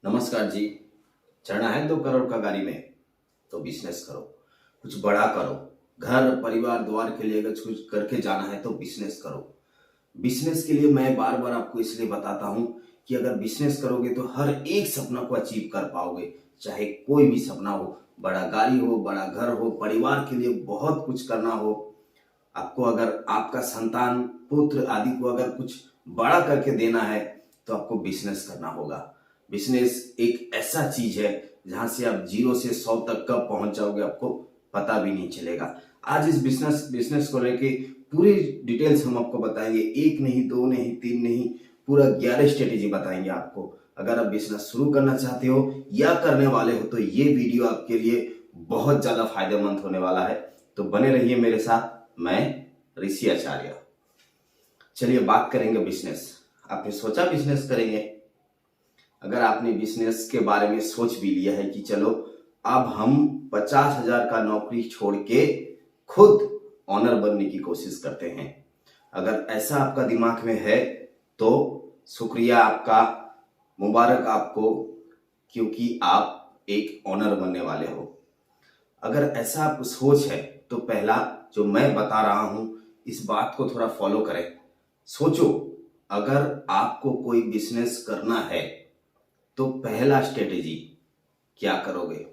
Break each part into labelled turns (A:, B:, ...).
A: नमस्कार जी। चढ़ना है 2 करोड़ का गाड़ी में तो बिजनेस करो, कुछ बड़ा करो। घर परिवार द्वार के लिए अगर कुछ करके जाना है तो बिजनेस करो। बिजनेस के लिए मैं बार बार आपको इसलिए बताता हूं कि अगर बिजनेस करोगे तो हर एक सपना को अचीव कर पाओगे, चाहे कोई भी सपना हो। बड़ा गाड़ी हो, बड़ा घर हो, परिवार के लिए बहुत कुछ करना हो आपको। अगर आपका संतान पुत्र आदि को अगर कुछ बड़ा करके देना है तो आपको बिजनेस करना होगा। बिजनेस एक ऐसा चीज है जहां से आप 0 से 100 तक कब पहुंच जाओगे आपको पता भी नहीं चलेगा। आज इस बिजनेस को लेके पूरी डिटेल्स हम आपको बताएंगे। 1 नहीं, 2 नहीं, 3 नहीं, पूरा 11 स्ट्रेटेजी बताएंगे आपको। अगर आप बिजनेस शुरू करना चाहते हो या करने वाले हो तो ये वीडियो आपके लिए बहुत ज्यादा फायदेमंद होने वाला है। तो बने रहिए मेरे साथ। मैं ऋषि आचार्य। चलिए बात करेंगे बिजनेस। आपने सोचा बिजनेस करेंगे? अगर आपने बिजनेस के बारे में सोच भी लिया है कि चलो अब हम 50,000 का नौकरी छोड़ के खुद ऑनर बनने की कोशिश करते हैं, अगर ऐसा आपका दिमाग में है तो शुक्रिया आपका, मुबारक आपको, क्योंकि आप एक ऑनर बनने वाले हो। अगर ऐसा आप सोच है तो पहला जो मैं बता रहा हूं इस बात को थोड़ा फॉलो करें। सोचो, अगर आपको कोई बिजनेस करना है तो पहला स्ट्रेटेजी क्या करोगे?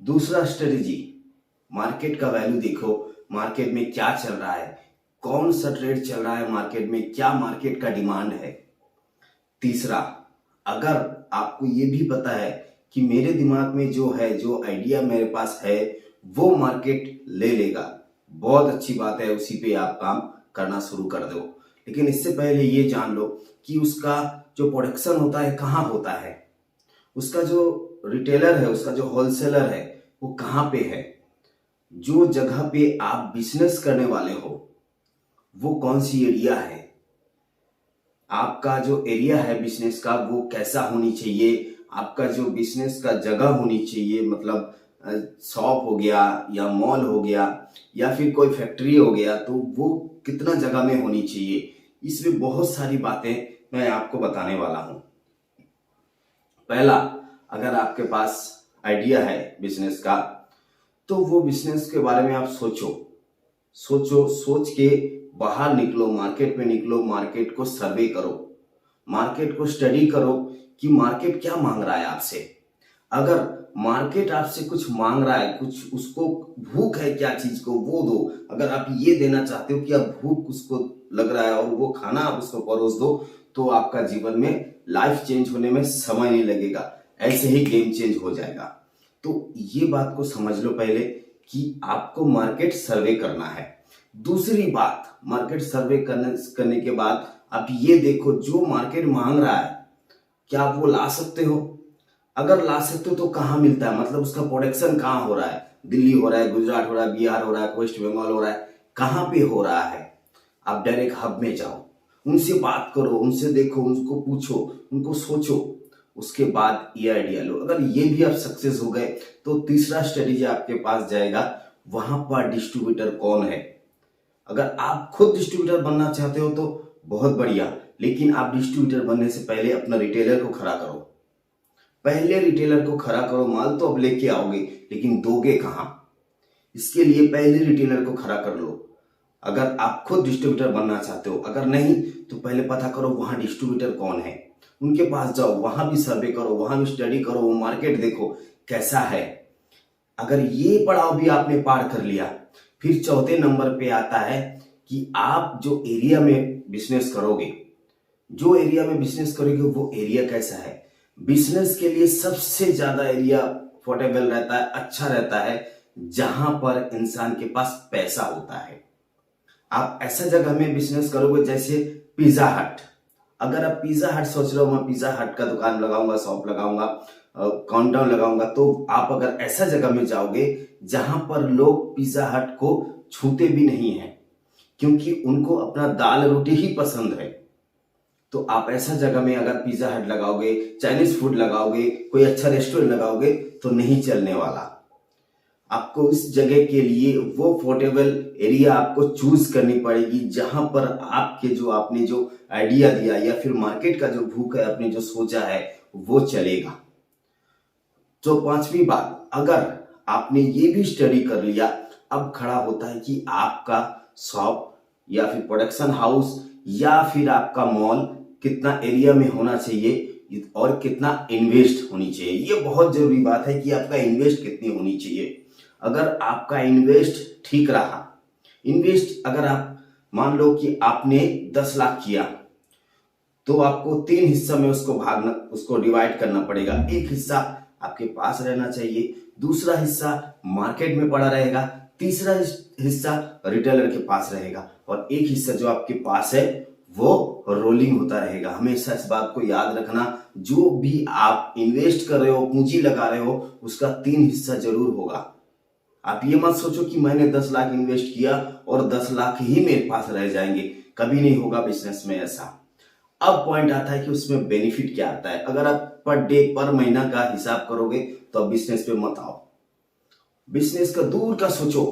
A: दूसरा स्ट्रेटेजी, मार्केट का वैल्यू देखो, मार्केट में क्या चल रहा है, कौन सा ट्रेड चल रहा है मार्केट में, क्या मार्केट का डिमांड है। तीसरा, अगर आपको ये भी पता है कि मेरे दिमाग में जो है, जो आइडिया मेरे पास है वो मार्केट ले लेगा, बहुत अच्छी बात है, उसी पे आप काम करना शुरू कर दो। लेकिन इससे पहले ये जान लो कि उसका जो प्रोडक्शन होता है कहाँ होता है, उसका जो रिटेलर है, उसका जो होलसेलर है वो कहाँ पे है, जो जगह पे आप बिजनेस करने वाले हो वो कौन सी एरिया है, आपका जो एरिया है बिजनेस का वो कैसा होनी चाहिए, आपका जो बिजनेस का जगह होनी चाहिए, मतलब शॉप हो गया या मॉल हो गया या फिर कोई फैक्ट्री हो गया, तो वो कितना जगह में होनी चाहिए। इसमें बहुत सारी बातें मैं आपको बताने वाला हूं। पहला, अगर आपके पास आइडिया है बिजनेस का तो वो बिजनेस के बारे में आप सोच के बाहर निकलो, मार्केट में निकलो, मार्केट को सर्वे करो, मार्केट को स्टडी करो कि मार्केट क्या मांग रहा है आपसे। अगर मार्केट आपसे कुछ मांग रहा है, कुछ उसको भूख है क्या चीज को, वो दो। अगर आप ये देना चाहते हो कि आप भूख उसको लग रहा है और वो खाना आप उसको परोस दो, तो आपका जीवन में लाइफ चेंज होने में समय नहीं लगेगा, ऐसे ही गेम चेंज हो जाएगा। तो ये बात को समझ लो पहले कि आपको मार्केट सर्वे करना है। दूसरी बात, मार्केट सर्वे करने के बाद आप ये देखो जो मार्केट मांग रहा है क्या आप वो ला सकते हो। अगर ला सकते हो तो कहाँ मिलता है, मतलब उसका प्रोडक्शन कहाँ हो रहा है, दिल्ली हो रहा है, गुजरात हो रहा है, बिहार हो रहा है, वेस्ट बंगाल हो रहा है, कहाँ पे हो रहा है। आप डायरेक्ट हब में जाओ, उनसे बात करो, उनसे देखो, उनको पूछो, उनको सोचो, उसके बाद ये आइडिया लो। अगर ये भी आप सक्सेस हो गए तो तीसरा स्ट्रेटेजी आपके पास जाएगा, वहां पर डिस्ट्रीब्यूटर कौन है। अगर आप खुद डिस्ट्रीब्यूटर बनना चाहते हो तो बहुत बढ़िया, लेकिन आप डिस्ट्रीब्यूटर बनने से पहले अपना रिटेलर को खड़ा करो। पहले रिटेलर को खड़ा करो, माल तो अब लेके आओगे लेकिन दोगे कहां, इसके लिए पहले रिटेलर को खड़ा कर लो। अगर आप खुद डिस्ट्रीब्यूटर बनना चाहते हो, अगर नहीं तो पहले पता करो वहां डिस्ट्रीब्यूटर कौन है, उनके पास जाओ, वहां भी सर्वे करो, वहां भी स्टडी करो, वो मार्केट देखो कैसा है। अगर ये पड़ाव भी आपने पार कर लिया, फिर चौथे नंबर पे आता है कि आप जो एरिया में बिजनेस करोगे, वो एरिया कैसा है। बिजनेस के लिए सबसे ज्यादा एरिया पोर्टेबल रहता है, अच्छा रहता है, जहां पर इंसान के पास पैसा होता है। आप ऐसा जगह में बिजनेस करोगे जैसे पिज्जा हट। अगर आप पिज्जा हट सोच रहे हो, मैं पिज्जा हट का दुकान लगाऊंगा, शॉप लगाऊंगा, काउंटर लगाऊंगा, तो आप अगर ऐसा जगह में जाओगे जहां पर लोग पिज्जा हट को छूते भी नहीं है, क्योंकि उनको अपना दाल रोटी ही पसंद है, तो आप ऐसा जगह में अगर पिज्जा हट लगाओगे, चाइनीज फूड लगाओगे, कोई अच्छा रेस्टोरेंट लगाओगे तो नहीं चलने वाला। आपको उस जगह के लिए वो पोर्टेबल एरिया आपको चूज करनी पड़ेगी जहां पर आपके जो आपने जो आइडिया दिया या फिर मार्केट का जो भूख है, आपने जो सोचा है वो चलेगा। तो पांचवी बात, अगर आपने ये भी स्टडी कर लिया, अब खड़ा होता है कि आपका शॉप या फिर प्रोडक्शन हाउस या फिर आपका मॉल कितना एरिया में होना चाहिए और कितना इन्वेस्ट होनी चाहिए। ये बहुत जरूरी बात है कि आपका इन्वेस्ट कितनी होनी चाहिए। अगर आपका इन्वेस्ट ठीक रहा, इन्वेस्ट अगर आप मान लो कि आपने 10 लाख किया, तो आपको 3 हिस्सा में उसको डिवाइड करना पड़ेगा। एक हिस्सा आपके पास रहना चाहिए, दूसरा हिस्सा मार्केट में पड़ा रहेगा, तीसरा हिस्सा रिटेलर के पास रहेगा और एक हिस्सा जो आपके पास है वो रोलिंग होता रहेगा। हमेशा इस बात को याद रखना, जो भी आप इन्वेस्ट कर रहे हो, पूंजी लगा रहे हो, उसका 3 हिस्सा जरूर होगा। आप ये मत सोचो कि मैंने 10 लाख इन्वेस्ट किया और 10 लाख ही मेरे पास रह जाएंगे, कभी नहीं होगा बिजनेस में ऐसा। अब पॉइंट आता है कि उसमें बेनिफिट क्या आता है। अगर आप पर डे पर महीना का हिसाब करोगे तो अब बिजनेस पे मत आओ। बिजनेस का दूर का सोचो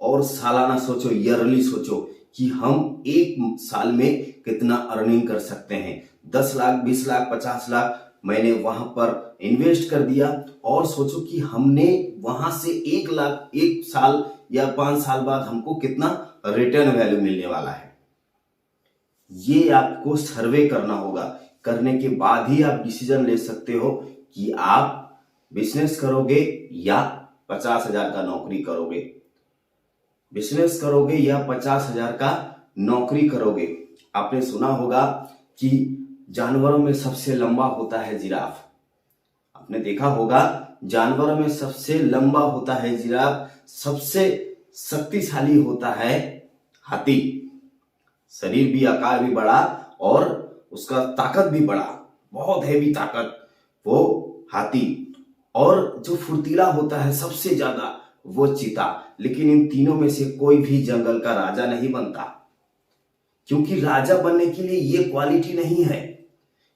A: और सालाना सोचो, ईयरली सोचो कि हम एक साल में कितना अर्निंग कर सकते हैं। 10 लाख, 20 लाख, 50 लाख मैंने वहां पर इन्वेस्ट कर दिया और सोचो कि हमने वहां से 1 लाख 1 साल या 5 साल बाद हमको कितना रिटर्न वैल्यू मिलने वाला है। ये आपको सर्वे करना होगा। करने के बाद ही आप डिसीजन ले सकते हो कि आप बिजनेस करोगे या 50,000 का नौकरी करोगे। बिजनेस करोगे या 50,000 का नौकरी करोगे। आपने सुना होगा कि जानवरों में सबसे लंबा होता है जिराफ। आपने देखा होगा जानवरों में सबसे लंबा होता है जिराफ, सबसे शक्तिशाली होता है हाथी। शरीर भी, आकार भी बड़ा और उसका ताकत भी बड़ा, बहुत हैवी ताकत वो हाथी। और जो फुर्तीला होता है सबसे ज्यादा वो चीता। लेकिन इन तीनों में से कोई भी जंगल का राजा नहीं बनता, क्योंकि राजा बनने के लिए ये क्वालिटी नहीं है।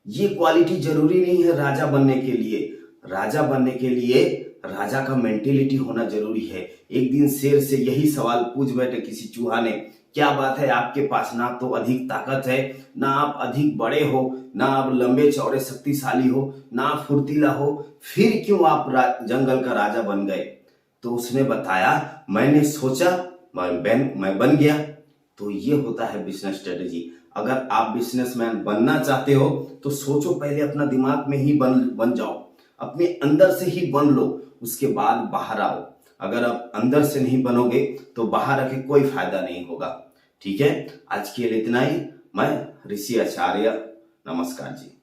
A: ये क्वालिटी जरूरी नहीं है राजा बनने के लिए। राजा बनने के लिए राजा का मेंटेलिटी होना जरूरी है। एक दिन शेर से यही सवाल पूछ बैठे किसी चूहा ने, क्या बात है आपके पास ना तो अधिक ताकत है, ना आप अधिक बड़े हो, ना आप लंबे चौड़े शक्तिशाली हो, ना आप फुर्तीला हो, फिर क्यों आप जंगल का राजा बन गए? तो उसने बताया, मैंने सोचा, मैं बन गया। तो ये होता है बिजनेस स्ट्रेटेजी। अगर आप बिजनेसमैन बनना चाहते हो तो सोचो, पहले अपना दिमाग में ही बन जाओ, अपने अंदर से ही बन लो, उसके बाद बाहर आओ। अगर आप अंदर से नहीं बनोगे तो बाहर आके कोई फायदा नहीं होगा। ठीक है, आज के लिए इतना ही। मैं ऋषि आचार्य, नमस्कार जी।